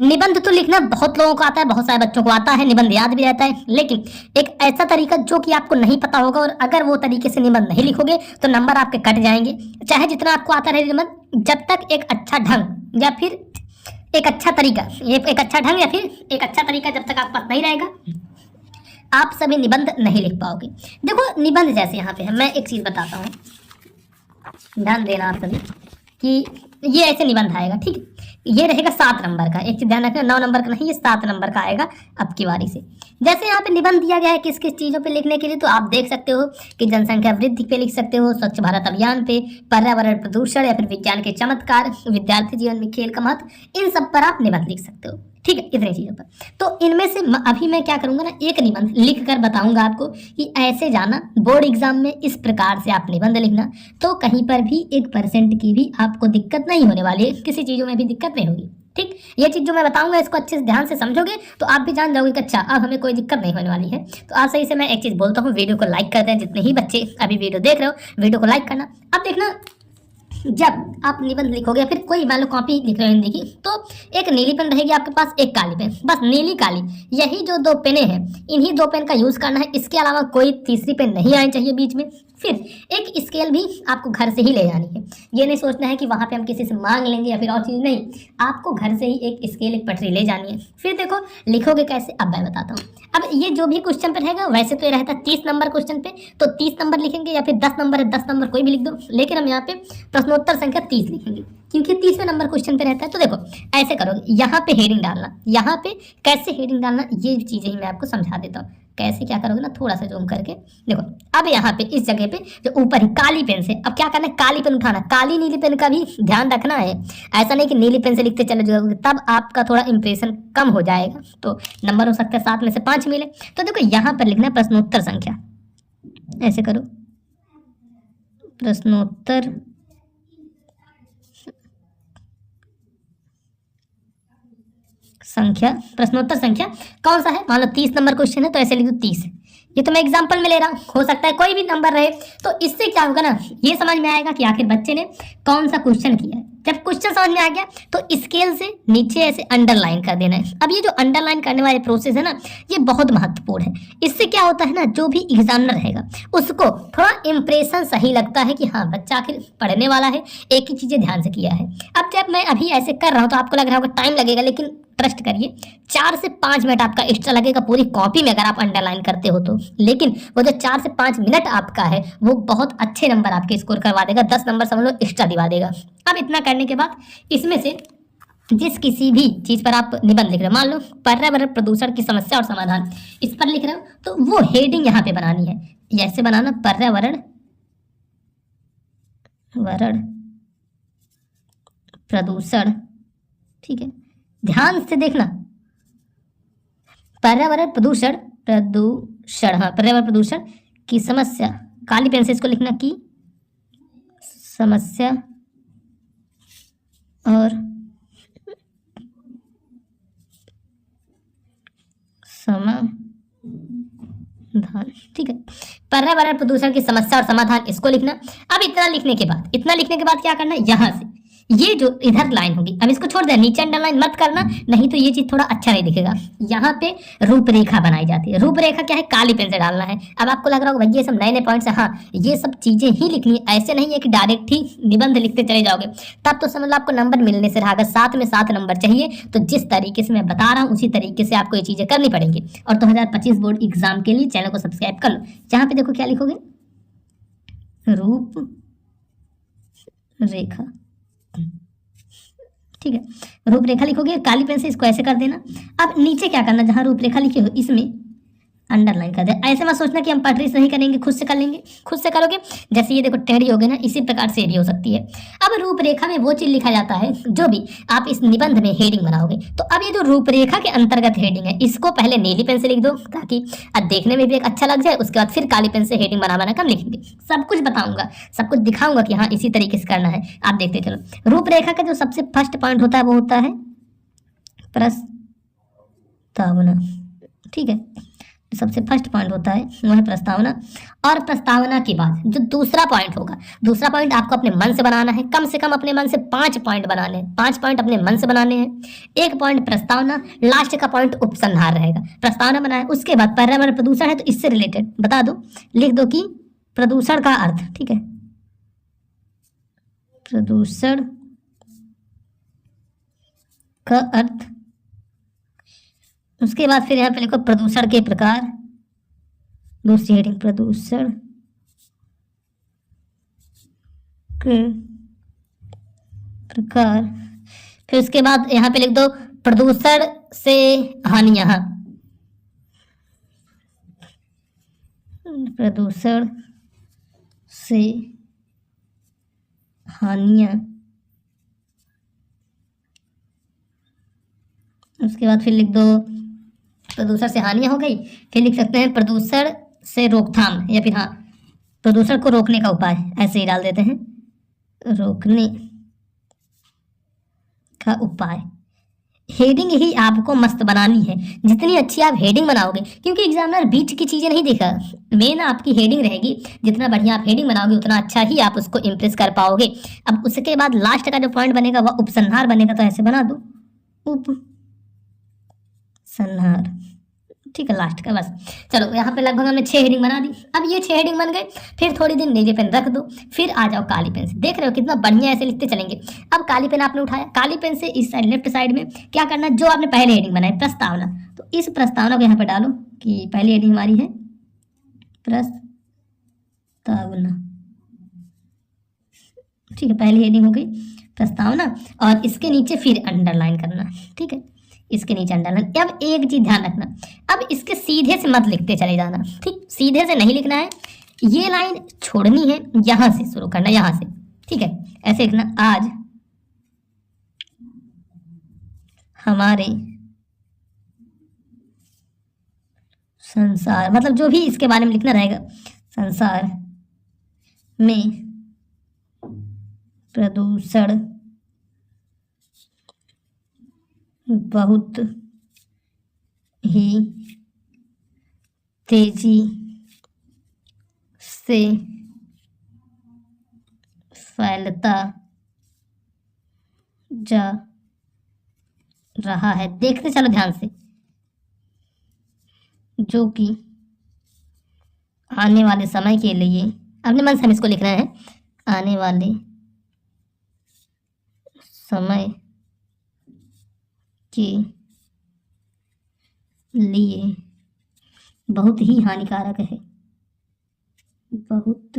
निबंध तो लिखना बहुत लोगों को आता है, बहुत सारे बच्चों को आता है, निबंध याद भी रहता है, लेकिन एक ऐसा तरीका जो कि आपको नहीं पता होगा और अगर वो तरीके से निबंध नहीं लिखोगे तो नंबर आपके कट जाएंगे। चाहे जितना आपको आता रहे निबंध, जब तक एक अच्छा ढंग या फिर एक अच्छा तरीका, एक अच्छा ढंग या फिर एक अच्छा तरीका जब तक आपके पास नहीं रहेगा, आप सभी निबंध नहीं लिख पाओगे। देखो निबंध जैसे यहाँ पे है, मैं एक चीज बताता हूँ, ध्यान देना आप सभी कि ये ऐसे निबंध आएगा, ठीक है। ये रहेगा 7 नंबर का, एक चीज ध्यान रखना, 9 नंबर का नहीं, ये 7 नंबर का आएगा अब की बारी से। जैसे यहाँ पे निबंध दिया गया है किस किस चीजों पे लिखने के लिए, तो आप देख सकते हो कि जनसंख्या वृद्धि पे लिख सकते हो, स्वच्छ भारत अभियान पे, पर्यावरण प्रदूषण या फिर विज्ञान के चमत्कार, विद्यार्थी जीवन में खेल का महत्व, इन सब पर आप निबंध लिख सकते हो, ठीक है, इतनी चीजों पर। तो इनमें से अभी मैं क्या करूंगा ना, एक निबंध लिख कर बताऊंगा आपको कि ऐसे जाना बोर्ड एग्जाम में, इस प्रकार से आप निबंध लिखना, तो कहीं पर भी 1% की भी आपको दिक्कत नहीं होने वाली है, किसी चीजों में भी दिक्कत नहीं होगी, ठीक। ये चीज जो मैं बताऊंगा इसको अच्छे से ध्यान से समझोगे तो आप भी जान जाओगे कि अच्छा अब हमें कोई दिक्कत नहीं होने वाली है। तो आप सही से मैं एक चीज बोलता हूँ, वीडियो को लाइक करते हैं, जितने ही बच्चे अभी वीडियो देख रहे हो वीडियो को लाइक करना। अब देखना, जब आप निबंध लिखोगे या फिर कोई मान लो कॉपी लिख रहे हो हिंदी की, तो एक नीली पेन रहेगी आपके पास, एक काली पेन, बस नीली काली, यही जो 2 पेनें हैं, इन्हीं 2 पेन का यूज करना है, इसके अलावा कोई तीसरी पेन नहीं आनी चाहिए बीच में। फिर एक स्केल भी आपको घर से ही ले जानी है, ये नहीं सोचना है कि वहां पे हम किसी से मांग लेंगे या फिर और चीज, नहीं, आपको घर से ही एक स्केल एक पटरी ले जानी है। फिर देखो लिखोगे कैसे, अब मैं बताता हूँ। अब ये जो भी क्वेश्चन पे रहेगा, वैसे तो ये रहता है 30 नंबर क्वेश्चन पे, तो 30 नंबर लिखेंगे या फिर 10 नंबर है 10 नंबर कोई भी लिख दो, लेकिन हम यहाँ पे प्रश्नोत्तर संख्या 30 लिखेंगे क्योंकि 30वें नंबर क्वेश्चन पे रहता है। तो देखो ऐसे करोगे, यहाँ पे हेडिंग डालना, यहाँ पे कैसे हेडिंग डालना, ये चीजें ही मैं आपको समझा देता हूँ। कैसे क्या करोगे ना, थोड़ा सा जूम करके देखो। अब यहाँ पे इस जगह पे जो ऊपर ही काली पेन से, अब क्या करना है, काली पेन उठाना, काली नीली पेन का भी ध्यान रखना है, ऐसा नहीं कि नीली पेन से लिखते चले जाओगे, तब आपका थोड़ा इंप्रेशन कम हो जाएगा, तो नंबर हो सकता है 7 में से 5 मिले। तो देखो यहाँ पर लिखना है प्रश्नोत्तर संख्या, ऐसे करो, प्रश्नोत्तर संख्या, प्रश्नोत्तर संख्या कौन सा है, मान लो 30 नंबर क्वेश्चन है तो ऐसे लिख दो 30। ये तो मैं एग्जांपल में ले रहा हूँ, हो सकता है कोई भी नंबर रहे। तो इससे क्या होगा ना, ये समझ में आएगा कि आखिर बच्चे ने कौन सा क्वेश्चन किया है। जब क्वेश्चन समझ में आ गया तो स्केल से नीचे ऐसे अंडरलाइन कर देना है। अब ये जो अंडरलाइन करने वाले प्रोसेस है ना, ये बहुत महत्वपूर्ण है। इससे क्या होता है ना, जो भी एग्जामिनर रहेगा उसको थोड़ा इंप्रेशन सही लगता है कि हाँ बच्चा आखिर पढ़ने वाला है, एक ही चीजें ध्यान से किया है। अब जब मैं अभी ऐसे कर रहा हूँ तो आपको लग रहा होगा टाइम लगेगा, लेकिन ट्रस्ट करिए 4 से 5 मिनट आपका एक्स्ट्रा लगेगा पूरी कॉपी में अगर आप अंडरलाइन करते हो तो, लेकिन वो जो 4 से 5 मिनट आपका है वो बहुत अच्छे नंबर आपके स्कोर करवा देगा, 10 नंबर समझ लो एक्स्ट्रा दिवा देगा। अब इतना करने के बाद इसमें से जिस किसी भी चीज पर आप निबंध लिख रहे हो, मान लो पर्यावरण प्रदूषण की समस्या और समाधान, इस पर लिख रहे हो, तो वो हेडिंग यहाँ पे बनानी है, ऐसे बनाना, पर्यावरण प्रदूषण, ठीक है, ध्यान से देखना, पर्यावरण प्रदूषण, हाँ पर्यावरण प्रदूषण की समस्या, काली पेन से इसको लिखना की समस्या और समाधान, ठीक है, पर्यावरण प्रदूषण की समस्या और समाधान इसको लिखना। अब इतना लिखने के बाद क्या करना है, यहाँ से ये जो इधर लाइन होगी, अब इसको छोड़ दे, नीचे अंडरलाइन मत करना, नहीं तो ये चीज थोड़ा अच्छा नहीं दिखेगा। यहाँ पे रूपरेखा बनाई जाती है। रूपरेखा क्या है, काली पेन से डालना है। अब आपको लग रहा होगा भैया ये सब नए नए पॉइंट्स है, हाँ ये सब चीजें ही लिखनी है, ऐसे नहीं है कि डायरेक्ट ही निबंध लिखते चले जाओगे, तब तो समझ लो आपको नंबर मिलने से रहा। अगर 7 में 7 नंबर चाहिए तो जिस तरीके से मैं बता रहा हूँ उसी तरीके से आपको ये चीजें करनी पड़ेंगी। और 2025 बोर्ड एग्जाम के लिए चैनल को सब्सक्राइब कर लो। यहाँ पे देखो क्या लिखोगे, रूप रेखा, ठीक है, रूपरेखा लिखोगे, काली पेन से इसको ऐसे कर देना। अब नीचे क्या करना, जहां रूपरेखा लिखी हो इसमें अंडरलाइन कर दे। ऐसे मत सोचना कि हम पटरी से नहीं करेंगे, खुद से कर लेंगे, खुद से करोगे जैसे ये देखो टेढ़ी हो गई ना, इसी प्रकार से भी हो सकती है। अब रूपरेखा में वो चीज लिखा जाता है जो भी आप इस निबंध में हेडिंग बनाओगे। तो अब ये जो रूपरेखा के अंतर्गत हेडिंग है, इसको पहले नीली पेन से लिख दो ताकि अब देखने में भी एक अच्छा लग जाए। उसके बाद फिर काली पेन से हेडिंग बना कर लिखेंगे। सब कुछ बताऊंगा, सब कुछ दिखाऊंगा कि हाँ इसी तरीके से करना है, आप देखते चलो। रूपरेखा का जो सबसे फर्स्ट पॉइंट होता है वो होता है प्रस्तावना, ठीक है। सबसे फर्स्ट पॉइंट होता है वो है प्रस्तावना। और प्रस्तावना के बाद जो दूसरा पॉइंट होगा, दूसरा पॉइंट आपको अपने मन से बनाना है। कम से कम अपने मन से 5 पॉइंट बनाने हैं, 5 पॉइंट अपने मन से बनाने हैं। एक पॉइंट प्रस्तावना, लास्ट का पॉइंट उपसंहार रहेगा। प्रस्तावना बनाए, उसके बाद पर्यावरण प्रदूषण है तो इससे रिलेटेड बता दो, लिख दो कि प्रदूषण का अर्थ, ठीक है, प्रदूषण का अर्थ। उसके बाद फिर यहाँ पे लिखो प्रदूषण के प्रकार, दूसरी हेडिंग प्रदूषण के प्रकार। फिर उसके बाद यहाँ पे लिख दो प्रदूषण से हानियां, प्रदूषण से हानियां। उसके बाद फिर लिख दो प्रदूषण से हानियां हो गई, फिर लिख सकते हैं प्रदूषण से रोकथाम, या फिर हाँ प्रदूषण को रोकने का उपाय, ऐसे ही डाल देते हैं, रोकने का उपाय। हेडिंग ही आपको मस्त बनानी है, जितनी अच्छी आप हेडिंग बनाओगे, क्योंकि एग्जामिनर बीच की चीजें नहीं देखा, मेन आपकी हेडिंग रहेगी। जितना बढ़िया आप हेडिंग बनाओगे उतना अच्छा ही आप उसको इम्प्रेस कर पाओगे। अब उसके बाद लास्ट का जो पॉइंट बनेगा वह उपसंहार बनेगा, तो ऐसे बना दो उपसंहार, ठीक है, लास्ट का बस। चलो यहाँ पे लगभग हमने 6 हेडिंग बना दी। अब ये 6 हेडिंग बन गए, फिर थोड़ी दिन नीले पेन रख दो, फिर आ जाओ काली पेन से। देख रहे हो कितना बढ़िया ऐसे लिखते चलेंगे। अब काली पेन आपने उठाया, काली पेन से इस साइड लेफ्ट साइड में क्या करना, जो आपने पहले हेडिंग बनाई प्रस्तावना, तो इस प्रस्तावना को यहाँ पे डालो कि पहली हेडिंग हमारी है प्रस्तावना, ठीक है, पहली हेडिंग हो गई प्रस्तावना। और इसके नीचे फिर अंडरलाइन करना, ठीक है, इसके नीचे अंडरलाइन। अब एक चीज ध्यान रखना, अब इसके सीधे से मत लिखते चले जाना, ठीक, सीधे से नहीं लिखना है, ये लाइन छोड़नी है, यहां से शुरू करना, यहां से, ठीक है, ऐसे लिखना, आज हमारे संसार, मतलब जो भी इसके बारे में लिखना रहेगा, संसार में प्रदूषण बहुत ही तेजी से फैलता जा रहा है, देखते चलो ध्यान से, जो कि आने वाले समय के लिए, अपने मन से हम इसको लिखना है, आने वाले समय के लिए बहुत ही हानिकारक है, बहुत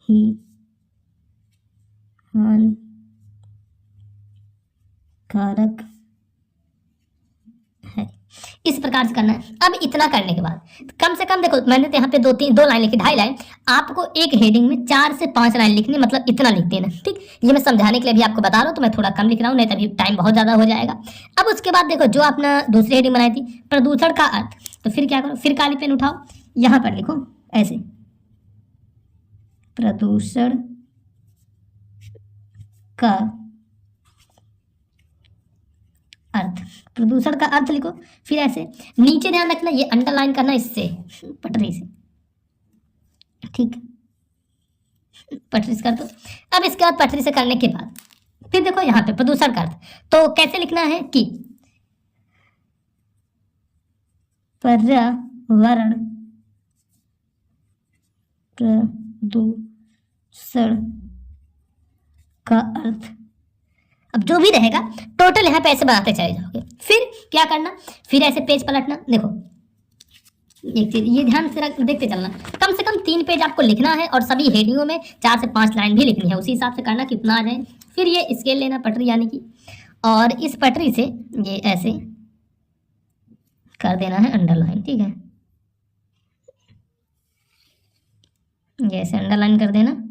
ही हानिकारक है, इस प्रकार से करना है। अब इतना करने के बाद कम से कम देखो, मैंने तो यहाँ पे 2 लाइन लिखी, 2.5 लाइन, आपको एक हेडिंग में 4 से 5 लाइन लिखनी, मतलब इतना लिख देना, ठीक। ये मैं समझाने के लिए भी आपको बता रहा हूँ, तो मैं थोड़ा कम लिख रहा हूँ, नहीं तभी टाइम बहुत ज़्यादा हो जाएगा। अब उसके बाद देखो, जो आपने दूसरी हेडिंग बनाई थी प्रदूषण का अर्थ, तो फिर क्या करो, फिर काली पेन उठाओ, यहाँ पर लिखो ऐसे, प्रदूषण का अर्थ, प्रदूषण का अर्थ लिखो, फिर ऐसे नीचे ध्यान रखना, ये अंडरलाइन करना इससे, पटरी से, ठीक, पटरी से कर दो। अब इसके बाद पटरी से करने के बाद फिर देखो यहाँ पे प्रदूषण का अर्थ, तो कैसे लिखना है कि पर्यावरण प्रदूषण का अर्थ। अब जो भी रहेगा टोटल यहाँ पे ऐसे बनाते चले जाओगे। फिर क्या करना, फिर ऐसे पेज पलटना, देखो एक चीज ये ध्यान से देखते चलना, कम से कम 3 पेज आपको लिखना है, और सभी हेडिंगों में 4 से 5 लाइन भी लिखनी है, उसी हिसाब से करना कितना आ जाए। फिर ये स्केल लेना, पटरी यानी कि, और इस पटरी से ये ऐसे कर देना है अंडरलाइन, ठीक है, ये ऐसे अंडरलाइन कर देना।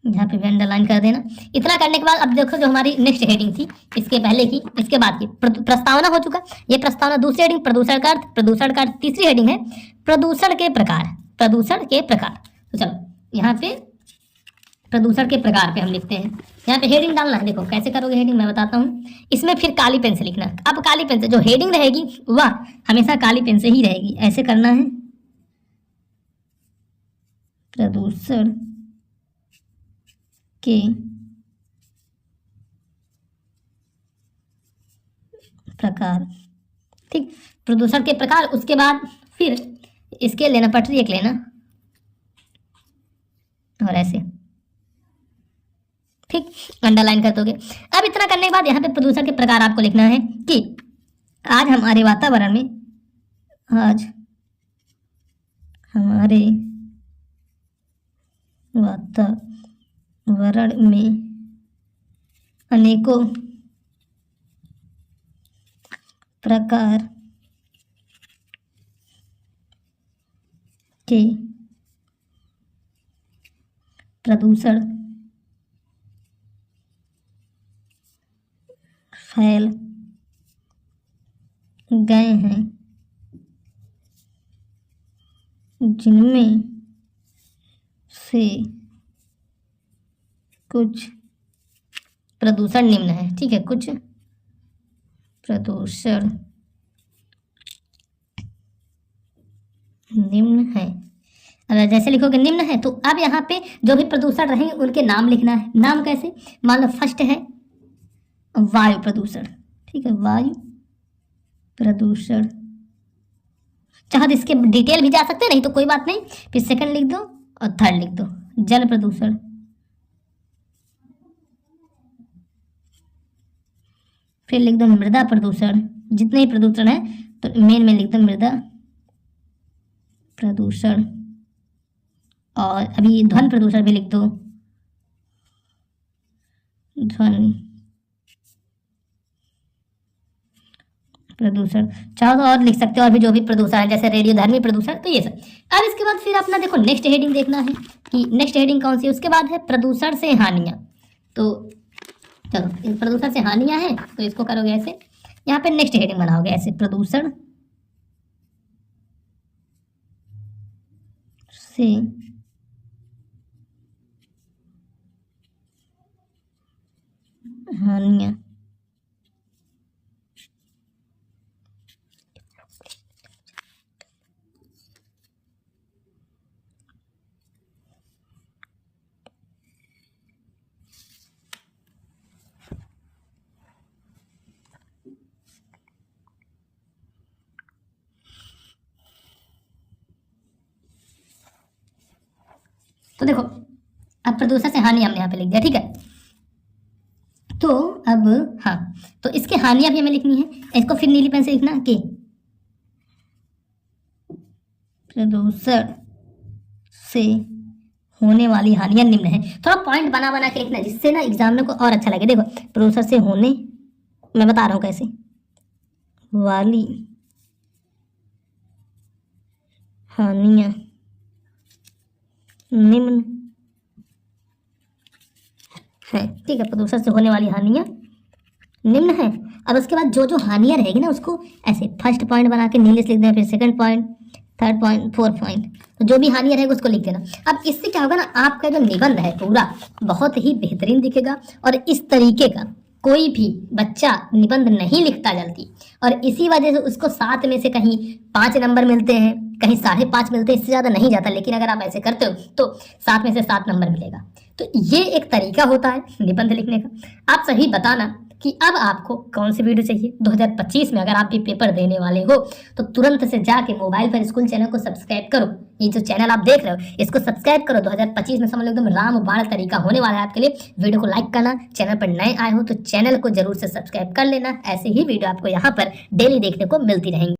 यहाँ पे भी अंडरलाइन कर देना। इतना करने के बाद अब देखो, जो हमारी नेक्स्ट हेडिंग थी, इसके पहले की, इसके बाद की, प्रस्तावना हो चुका, ये प्रस्तावना दूसरी हेडिंग, प्रदूषण का अर्थ, प्रदूषण का अर्थ तीसरी हेडिंग है, प्रदूषण के प्रकार, प्रदूषण के प्रकार। तो चलो यहाँ पे प्रदूषण के प्रकार पे हम लिखते हैं। यहाँ पे हेडिंग डालना है, देखो कैसे करोगे हेडिंग मैं बताता हूँ। इसमें फिर काली पेन से लिखना। अब काली पेन से जो हेडिंग रहेगी वह हमेशा काली पेन से ही रहेगी। ऐसे करना है, प्रदूषण के प्रकार, ठीक, प्रदूषण के प्रकार। उसके बाद फिर इसके लेना पटरी एक लेना और ऐसे, ठीक, अंडरलाइन कर दोगे। अब इतना करने के बाद यहाँ पे प्रदूषण के प्रकार आपको लिखना है कि आज हमारे वातावरण में, आज हमारे वातावरण में अनेकों प्रकार के प्रदूषण फैल गए हैं, जिनमें से कुछ प्रदूषण निम्न है। ठीक है, कुछ प्रदूषण निम्न है। अगर जैसे लिखोगे निम्न है तो अब यहाँ पे जो भी प्रदूषण रहेंगे उनके नाम लिखना है। नाम कैसे, मान लो फर्स्ट है वायु प्रदूषण, ठीक है, वायु प्रदूषण। चाहे तो इसके डिटेल भी जा सकते हैं, नहीं तो कोई बात नहीं, फिर सेकंड लिख दो और थर्ड लिख दो। जल प्रदूषण, फिर लिख दो मृदा प्रदूषण। जितने ही प्रदूषण है तो मेन में लिख दो मृदा प्रदूषण। और अभी ध्वनि प्रदूषण भी लिख दो, ध्वनि प्रदूषण। चाहो तो और लिख सकते हो, और भी जो भी प्रदूषण है जैसे रेडियोधर्मी प्रदूषण, तो ये सब। अब इसके बाद फिर अपना देखो नेक्स्ट हेडिंग देखना है कि नेक्स्ट हेडिंग कौन सी है। उसके बाद है प्रदूषण से हानियां। तो चलो, प्रदूषण से हानियां हैं तो इसको करोगे ऐसे, यहाँ पे नेक्स्ट हेडिंग बनाओगे ऐसे, प्रदूषण से हानियां। तो देखो अब प्रदूषण से हानि हमने यहाँ पे लिख दिया, ठीक है। तो अब हाँ, तो इसके हानियां भी हमें लिखनी है। इसको फिर नीली पेन से लिखना कि प्रदूषण से होने वाली हानियां निम्न है। थोड़ा पॉइंट बना बना के लिखना जिससे ना एग्जाम में को और अच्छा लगे। देखो प्रदूषण से होने, मैं बता रहा हूँ कैसे, वाली हानियां निम्न है, ठीक है। प्रदूषण से होने वाली हानियां निम्न है। अब उसके बाद जो जो हानियां रहेगी ना उसको ऐसे फर्स्ट पॉइंट बना के नीले से लिख देना, फिर second point, third point, fourth point. तो जो भी हानियां रहेगी उसको लिख देना। अब इससे क्या होगा ना, आपका जो निबंध है पूरा बहुत ही बेहतरीन दिखेगा। और इस तरीके का कोई भी बच्चा निबंध नहीं लिखता जल्दी, और इसी वजह से उसको 7 में से कहीं 5 नंबर मिलते हैं, कहीं 5.5 मिलते हैं, इससे ज़्यादा नहीं जाता। लेकिन अगर आप ऐसे करते हो तो 7 में से 7 नंबर मिलेगा। तो ये एक तरीका होता है निबंध लिखने का। आप सही बताना कि अब आपको कौन सी वीडियो चाहिए। 2025 में अगर आप भी पेपर देने वाले हो तो तुरंत से जाके मोबाइल पर स्कूल चैनल को सब्सक्राइब करो। ये जो चैनल आप देख रहे हो इसको सब्सक्राइब करो। 2025 में समझ लो एकदम रामबाण तरीका होने वाला है आपके लिए। वीडियो को लाइक करना, चैनल पर नए आए हो तो चैनल को जरूर से सब्सक्राइब कर लेना। ऐसे ही वीडियो आपको यहाँ पर डेली देखने को मिलती रहेंगी।